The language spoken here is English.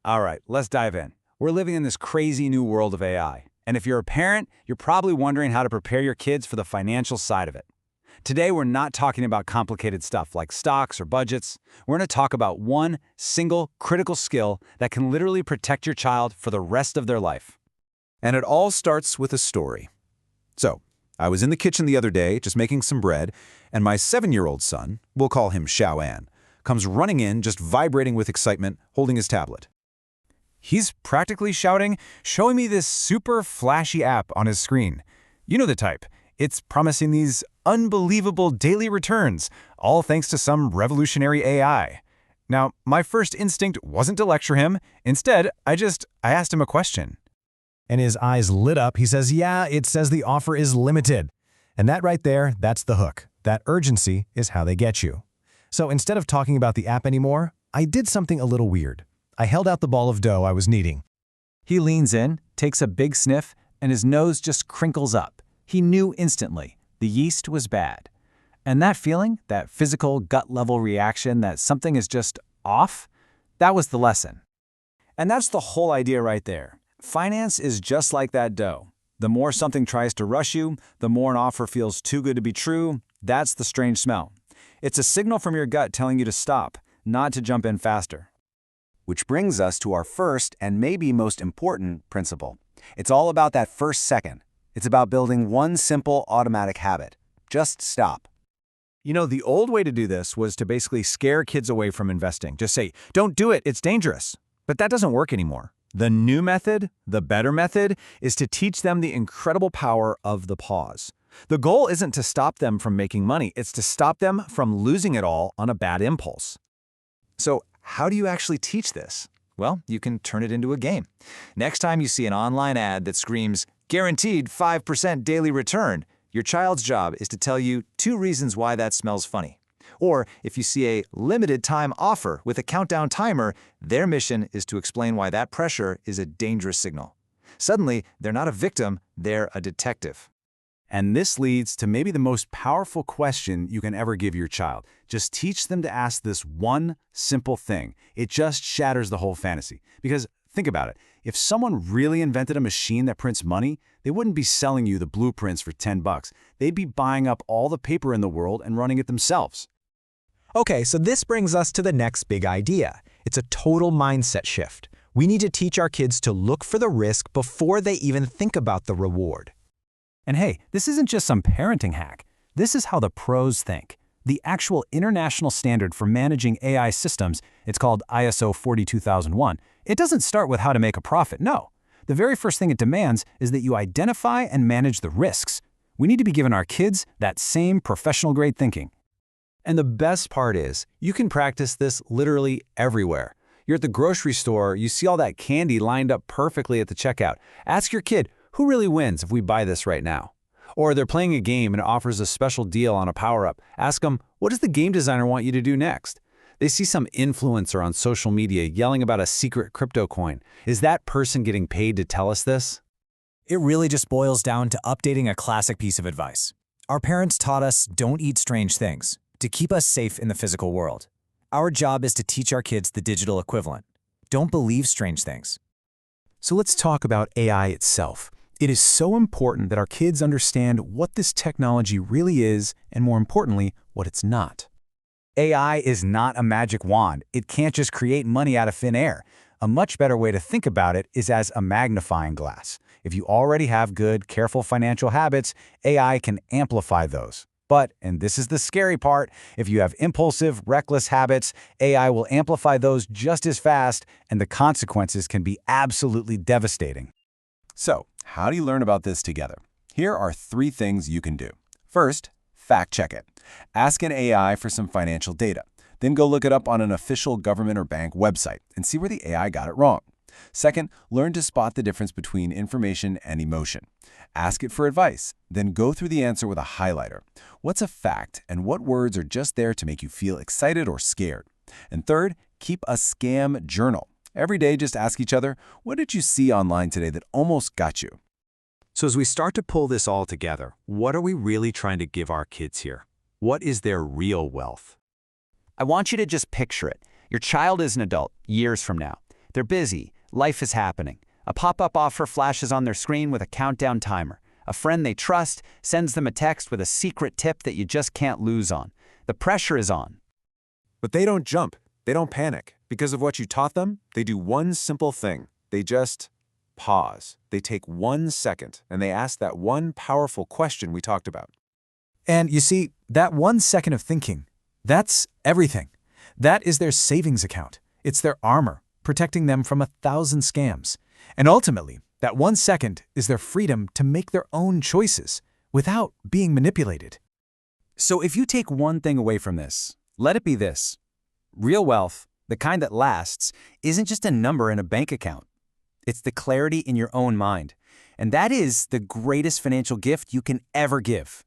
All right, let's dive in. We're living in this crazy new world of AI. And if you're a parent, you're probably wondering how to prepare your kids for the financial side of it. Today, we're not talking about complicated stuff like stocks or budgets. We're going to talk about one single critical skill that can literally protect your child for the rest of their life. And it all starts with a story. So, I was in the kitchen the other day just making some bread, and my 7-year-old son, we'll call him Xiaoan, comes running in just vibrating with excitement, holding his tablet. He's practically shouting, showing me this super flashy app on his screen. You know the type. It's promising these unbelievable daily returns, all thanks to some revolutionary AI. Now, my first instinct wasn't to lecture him. Instead, I asked him a question. And his eyes lit up. He says, yeah, it says the offer is limited. And that right there, that's the hook. That urgency is how they get you. So instead of talking about the app anymore, I did something a little weird. I held out the ball of dough I was kneading. He leans in, takes a big sniff, and his nose just crinkles up. He knew instantly the yeast was bad. And that feeling, that physical gut-level reaction that something is just off, that was the lesson. And that's the whole idea right there. Finance is just like that dough. The more something tries to rush you, the more an offer feels too good to be true. That's the strange smell. It's a signal from your gut telling you to stop, not to jump in faster. Which brings us to our first and maybe most important principle. It's all about that first second. It's about building one simple automatic habit. Just stop. You know, the old way to do this was to basically scare kids away from investing. Just say, don't do it, it's dangerous. But that doesn't work anymore. The new method, the better method, is to teach them the incredible power of the pause. The goal isn't to stop them from making money, it's to stop them from losing it all on a bad impulse. So, how do you actually teach this? Well, you can turn it into a game. Next time you see an online ad that screams, "Guaranteed 5% daily return," your child's job is to tell you 2 reasons why that smells funny. Or if you see a limited time offer with a countdown timer, their mission is to explain why that pressure is a dangerous signal. Suddenly, they're not a victim, they're a detective. And this leads to maybe the most powerful question you can ever give your child. Just teach them to ask this one simple thing. It just shatters the whole fantasy. Because think about it. If someone really invented a machine that prints money, they wouldn't be selling you the blueprints for $10. They'd be buying up all the paper in the world and running it themselves. Okay, so this brings us to the next big idea. It's a total mindset shift. We need to teach our kids to look for the risk before they even think about the reward. And hey, this isn't just some parenting hack. This is how the pros think. The actual international standard for managing AI systems, it's called ISO 42001. It doesn't start with how to make a profit, no. The very first thing it demands is that you identify and manage the risks. We need to be giving our kids that same professional-grade thinking. And the best part is, you can practice this literally everywhere. You're at the grocery store, you see all that candy lined up perfectly at the checkout. Ask your kid, who really wins if we buy this right now? Or they're playing a game and it offers a special deal on a power-up. Ask them, what does the game designer want you to do next? They see some influencer on social media yelling about a secret crypto coin. Is that person getting paid to tell us this? It really just boils down to updating a classic piece of advice. Our parents taught us don't eat strange things, to keep us safe in the physical world. Our job is to teach our kids the digital equivalent. Don't believe strange things. So let's talk about AI itself. It is so important that our kids understand what this technology really is, and more importantly, what it's not. AI is not a magic wand. It can't just create money out of thin air. A much better way to think about it is as a magnifying glass. If you already have good, careful financial habits, AI can amplify those. But, and this is the scary part, if you have impulsive, reckless habits, AI will amplify those just as fast, and the consequences can be absolutely devastating. So, how do you learn about this together? Here are 3 things you can do. First, fact check it. Ask an AI for some financial data. Then go look it up on an official government or bank website and see where the AI got it wrong. Second, learn to spot the difference between information and emotion. Ask it for advice, then go through the answer with a highlighter. What's a fact and what words are just there to make you feel excited or scared? And third, keep a scam journal. Every day, just ask each other, what did you see online today that almost got you? So as we start to pull this all together, what are we really trying to give our kids here? What is their real wealth? I want you to just picture it. Your child is an adult years from now. They're busy, life is happening. A pop-up offer flashes on their screen with a countdown timer. A friend they trust sends them a text with a secret tip that you just can't lose on. The pressure is on. But they don't jump. They don't panic. Because of what you taught them, they do one simple thing. They just pause. They take 1 second, and they ask that one powerful question we talked about. And you see, that 1 second of thinking, that's everything. That is their savings account. It's their armor, protecting them from 1,000 scams. And ultimately, that 1 second is their freedom to make their own choices without being manipulated. So if you take one thing away from this, let it be this. Real wealth, the kind that lasts, isn't just a number in a bank account. It's the clarity in your own mind. And that is the greatest financial gift you can ever give.